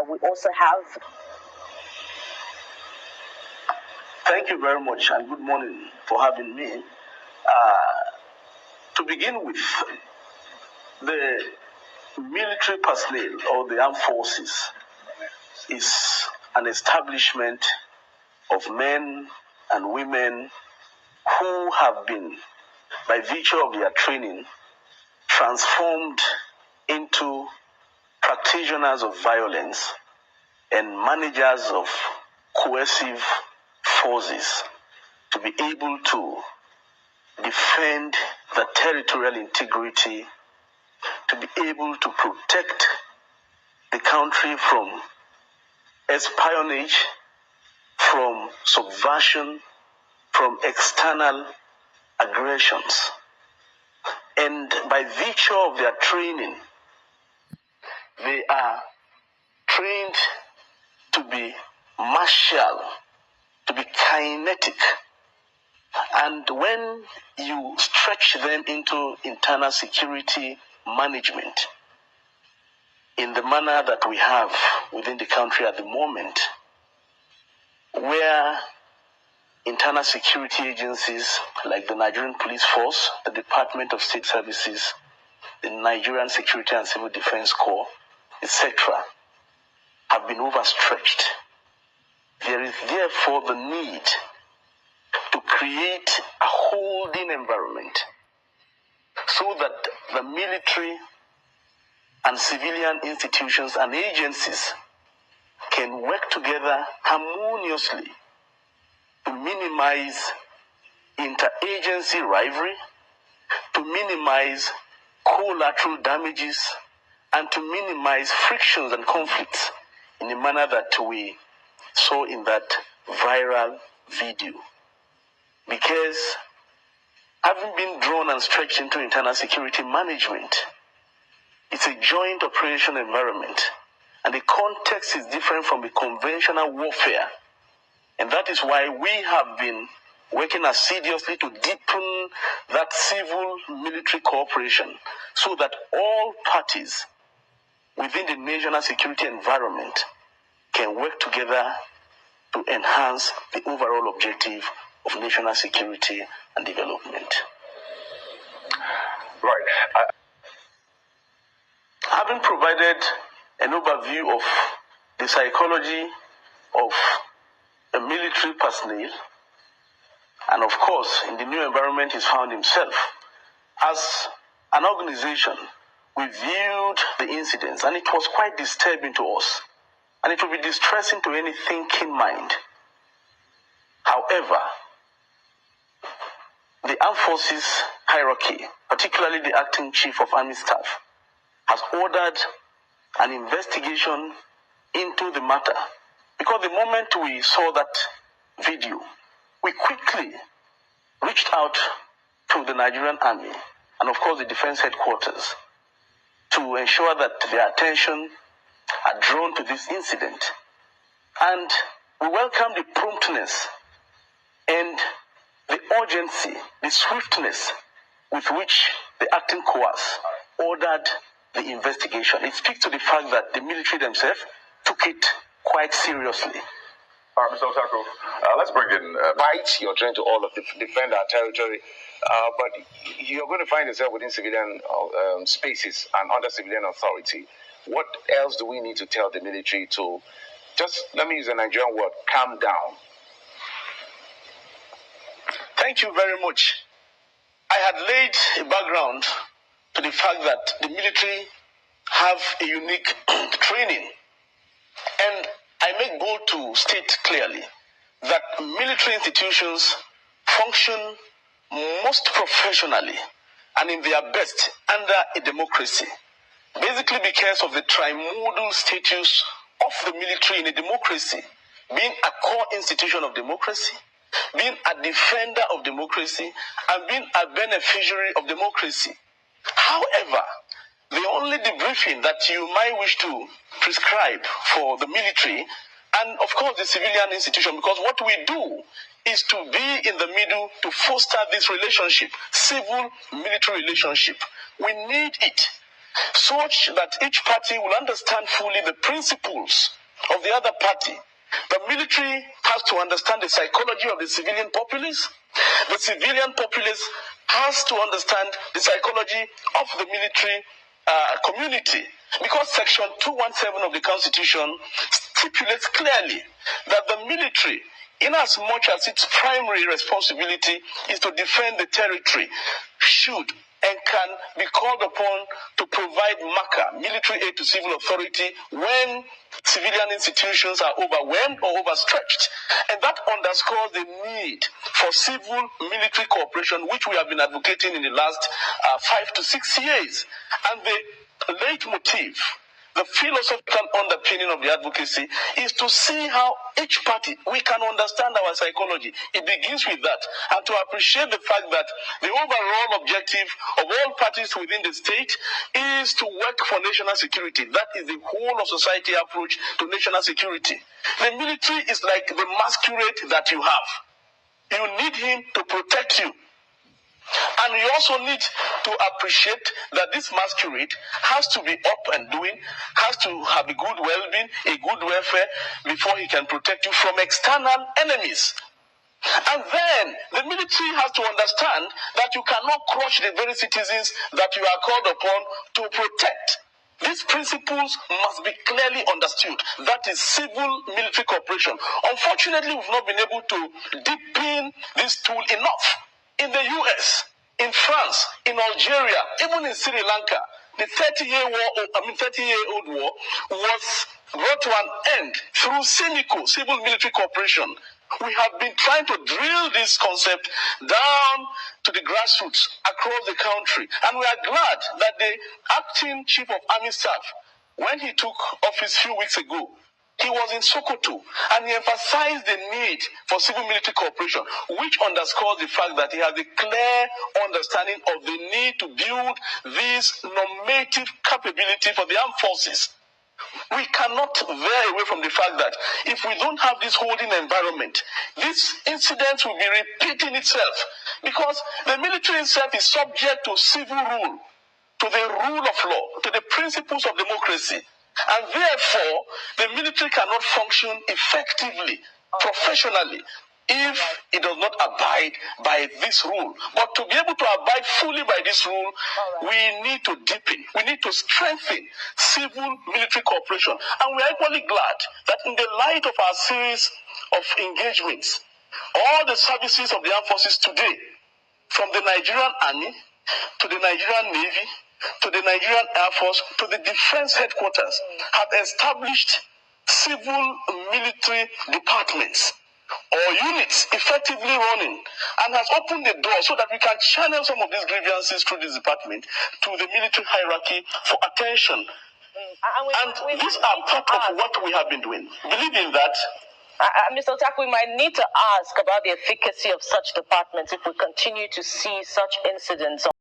We also have... Thank you very much and good morning for having me. To begin with, the military personnel or the armed forces is an establishment of men and women who have been, by virtue of their training, transformed into practitioners of violence and managers of coercive forces to be able to defend the territorial integrity, to be able to protect the country from espionage, from subversion, from external aggressions. And by virtue of their training, they are trained to be martial, to be kinetic. And when you stretch them into internal security management in the manner that we have within the country at the moment, where internal security agencies like the Nigerian Police Force, the Department of State Services, the Nigerian Security and Civil Defense Corps, etc., have been overstretched, there is therefore the need to create a holding environment so that the military and civilian institutions and agencies can work together harmoniously to minimize interagency rivalry, to minimize collateral damages, and to minimize frictions and conflicts in the manner that we saw in that viral video. Because having been drawn and stretched into internal security management, it's a joint operation environment, and the context is different from the conventional warfare. And that is why we have been working assiduously to deepen that civil-military cooperation so that all parties within the national security environment can work together to enhance the overall objective of national security and development. Right. Having provided an overview of the psychology of a military personnel, and of course, in the new environment he's found himself, as an organization, we viewed the incidents, and it was quite disturbing to us, and it will be distressing to any thinking mind. However, the armed forces hierarchy, particularly the acting chief of army staff, has ordered an investigation into the matter. Because the moment we saw that video, we quickly reached out to the Nigerian army and of course the defense headquarters to ensure that their attention are drawn to this incident. And we welcome the promptness and the urgency, the swiftness with which the acting course ordered the investigation. It speaks to the fact that the military themselves took it quite seriously. Mr. Otakwu, let's bring in fight. You're trying to all of defend our territory, but you're going to find yourself within civilian spaces and under civilian authority. What else do we need to tell the military to, just let me use a Nigerian word, calm down? Thank you very much. I had laid a background to the fact that the military have a unique training. And I make bold to state clearly that military institutions function most professionally and in their best under a democracy. Basically because of the trimodal status of the military in a democracy, being a core institution of democracy, being a defender of democracy, and being a beneficiary of democracy. However, the only debriefing that you might wish to prescribe for the military and of course the civilian institution, because what we do is to be in the middle to foster this relationship, civil-military relationship. We need it. such that each party will understand fully the principles of the other party. The military has to understand the psychology of the civilian populace. The civilian populace has to understand the psychology of the military community. Because Section 217 of the Constitution stipulates clearly that the military, in as much as its primary responsibility is to defend the territory, should and can be called upon to provide MACA, military aid to civil authority, when civilian institutions are overwhelmed or overstretched. And that underscores the need for civil-military cooperation, which we have been advocating in the last 5 to 6 years. And the leitmotif, the philosophical underpinning of the advocacy, is to see how each party, we can understand our psychology. It begins with that. And to appreciate the fact that the overall objective of all parties within the state is to work for national security. That is the whole of society approach to national security. The military is like the masquerade that you have. You need him to protect you. And you also need to appreciate that this masquerade has to be up and doing, has to have a good well-being, a good welfare, before he can protect you from external enemies. And then the military has to understand that you cannot crush the very citizens that you are called upon to protect. These principles must be clearly understood. That is civil-military cooperation. Unfortunately, we've not been able to deepen this tool enough. In the US, in France, in Algeria, even in Sri Lanka, the 30-year-old war was brought to an end through CIMICO, civil-military cooperation. We have been trying to drill this concept down to the grassroots across the country. And we are glad that the acting chief of army staff, when he took office a few weeks ago, he was in Sokoto, and he emphasized the need for civil-military cooperation, which underscores the fact that he has a clear understanding of the need to build this normative capability for the armed forces. We cannot veer away from the fact that if we don't have this holding environment, this incident will be repeating itself, because the military itself is subject to civil rule, to the rule of law, to the principles of democracy. And therefore, the military cannot function effectively, professionally, if it does not abide by this rule. But to be able to abide fully by this rule, we need to deepen, we need to strengthen civil-military cooperation. And we are equally glad that in the light of our series of engagements, all the services of the armed forces today, from the Nigerian Army to the Nigerian Navy, to the Nigerian Air Force, to the defense headquarters, have established civil-military departments or units effectively running, and has opened the door so that we can channel some of these grievances through this department to the military hierarchy for attention. And these are part of what we have been doing. Believing that Mr. Otakwu, we might need to ask about the efficacy of such departments if we continue to see such incidents